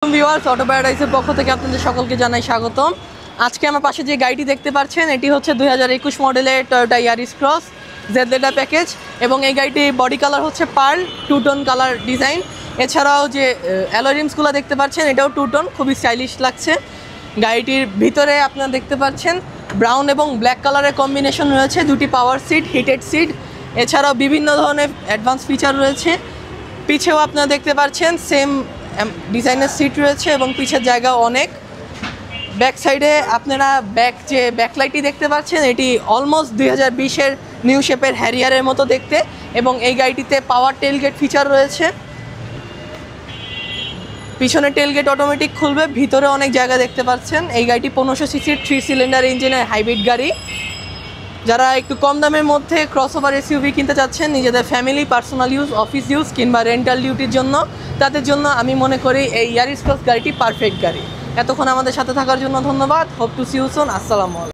Viewers, auto প্যারাডাইসের পক্ষ থেকে আপনাদের সকলকে জানাই স্বাগতম। আজকে আমার পাশে যে গাড়িটি দেখতে পাচ্ছেন এটি হচ্ছে 2021 মডেলের Toyota Yaris Cross Z package এবং এই গাড়িটির বডি কালার হচ্ছে pearl, two tone colour design. এছাড়াও যে অ্যালয় রিমসগুলো দেখতে পাচ্ছেন এটাও টু টোন, খুবই স্টাইলিশ লাগছে। গাড়িটির ভিতরে আপনারা দেখতে পাচ্ছেন ব্রাউন এবং ব্ল্যাক কালারের কম্বিনেশন রয়েছে, দুটি পাওয়ার সিট, হিটেড সিট, এছাড়াও বিভিন্ন ধরনের অ্যাডভান্স ফিচার রয়েছে। পিছেও আপনারা দেখতে পাচ্ছেন সেম ডিজাইনের সিট রয়েছে এবং পিছের জায়গাও অনেক। ব্যাক সাইডে আপনারা ব্যাকলাইটটি দেখতে পাচ্ছেন, এটি অলমোস্ট 2020-এর নিউ শেপের হ্যারিয়ারের মতো দেখতে এবং এই গাড়িটিতে পাওয়ার টেলগেট ফিচার রয়েছে। পিছনে টেলগেট অটোমেটিক খুলবে, ভিতরে অনেক জায়গা দেখতে পাচ্ছেন। এই গাড়িটি 1500 সিসির 3 সিলিন্ডার ইঞ্জিনের হাইব্রিড গাড়ি। যারা একটু কম দামের মধ্যে ক্রসওভার এসইউভি কিনতে চাচ্ছেন নিজেদের family, personal use, office use কিংবা রেন্টাল ডিউটির জন্য, তাদের জন্য আমি মনে করি এই ইয়ারিস ক্রস গাড়িটি পারফেক্ট গাড়ি। এতক্ষণ আমাদের সাথে থাকার জন্য ধন্যবাদ। Hope to see you soon. আসসালামু আলাইকুম।